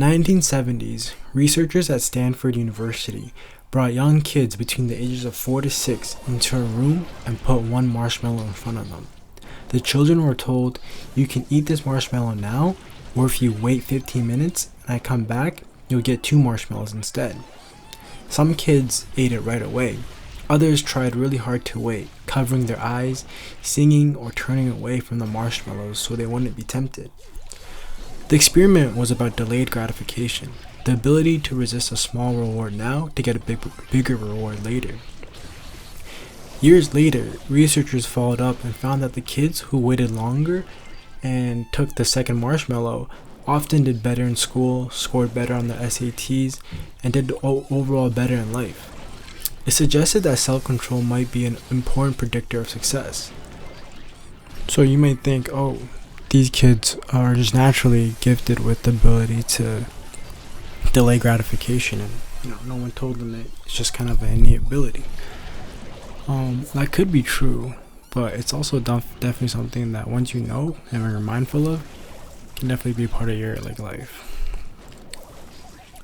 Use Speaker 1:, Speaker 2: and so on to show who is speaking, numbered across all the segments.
Speaker 1: the 1970s, researchers at Stanford University brought young kids between the ages of 4 to 6 into a room and put one marshmallow in front of them. The children were told, "You can eat this marshmallow now, or if you wait 15 minutes and I come back, you'll get 2 marshmallows instead." Some kids ate it right away. Others tried really hard to wait, covering their eyes, singing, or turning away from the marshmallows so they wouldn't be tempted. The experiment was about delayed gratification, the ability to resist a small reward now to get a bigger reward later. Years later, researchers followed up and found that the kids who waited longer and took the second marshmallow often did better in school, scored better on their SATs, and did overall better in life. It suggested that self-control might be an important predictor of success. So you might think, oh, these kids are just naturally gifted with the ability to delay gratification, and no one told them that it's just kind of an innate ability. That could be true, but it's also definitely something that once you know and you're mindful of, can definitely be part of your life.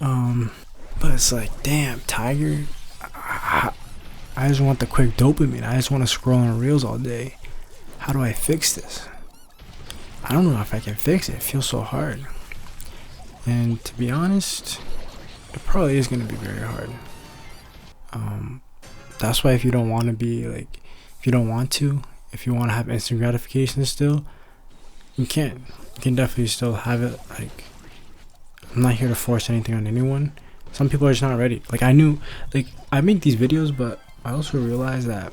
Speaker 1: But it's like, damn, Tiger, I just want the quick dopamine. I just want to scroll on reels all day. How do I fix this? I don't know if I can fix it. It feels so hard. And to be honest, it probably is going to be very hard. That's why if you don't want to have instant gratification still, you can. You can definitely still have it. I'm not here to force anything on anyone. Some people are just not ready. I make these videos, but I also realized that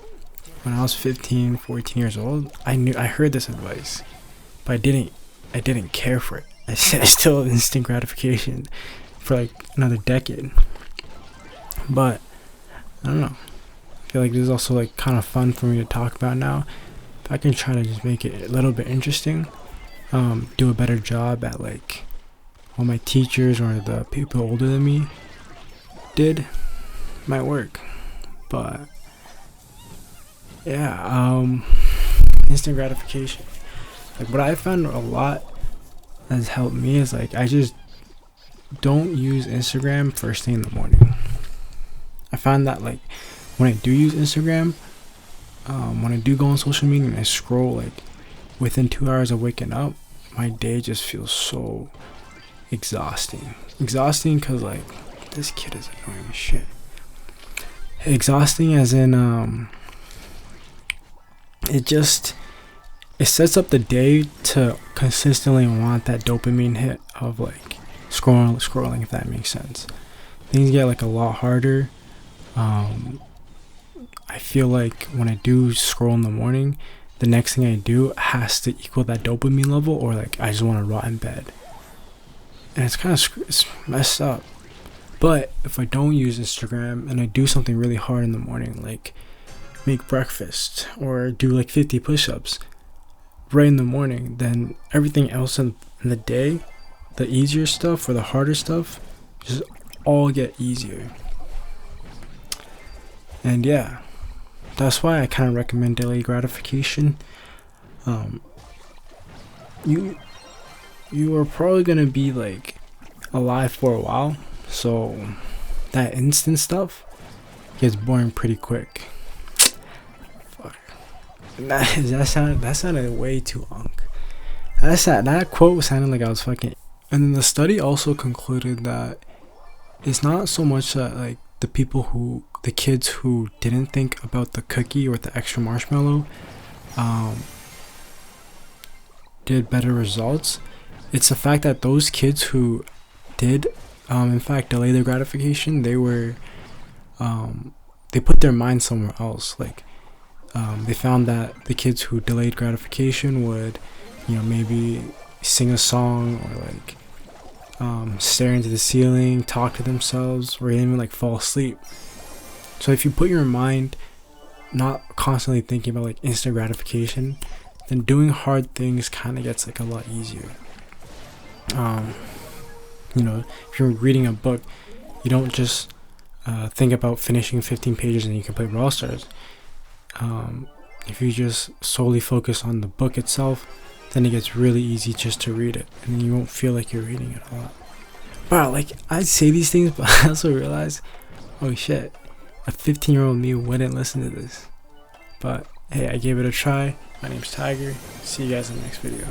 Speaker 1: when I was 15, 14 years old, I heard this advice, but I didn't care for it. I still have instant gratification for another decade. But I don't know. I feel like this is also kind of fun for me to talk about now. If I can try to just make it a little bit interesting, do a better job at what my teachers or the people older than me did, might work. But yeah, instant gratification. What I found a lot has helped me is I just don't use Instagram first thing in the morning. I found that when I do use Instagram, when I do go on social media and I scroll within 2 hours of waking up, my day just feels so exhausting because this kid is annoying as shit. Exhausting as in it sets up the day to consistently want that dopamine hit of scrolling, if that makes sense. Things get a lot harder. I feel when I do scroll in the morning, the next thing I do has to equal that dopamine level, or I just want to rot in bed. And it's kind of it's messed up. But if I don't use Instagram and I do something really hard in the morning, make breakfast or do 50 push-ups right in the morning, then everything else in the day, the easier stuff or the harder stuff, just all get easier. And yeah, that's why I kind of recommend delayed gratification. You are probably gonna be alive for a while, so that instant stuff gets boring pretty quick. Fuck. That sounded way too unk. That quote sounded like I was fucking. And then the study also concluded that it's not so much that the kids who didn't think about the cookie or the extra marshmallow did better results. It's the fact that those kids who did in fact delay their gratification, they put their mind somewhere else. They found that the kids who delayed gratification would maybe sing a song or stare into the ceiling, talk to themselves, or even fall asleep. So if you put your mind not constantly thinking about instant gratification, then doing hard things kind of gets a lot easier. If you're reading a book, you don't just think about finishing 15 pages and you can play Brawl Stars. If you just solely focus on the book itself, then it gets really easy just to read it, and you won't feel like you're reading it a lot. Bro, like, I say these things, but I also realize, oh shit, a 15-year-old me wouldn't listen to this. But hey, I gave it a try. My name's Tiger. See you guys in the next video.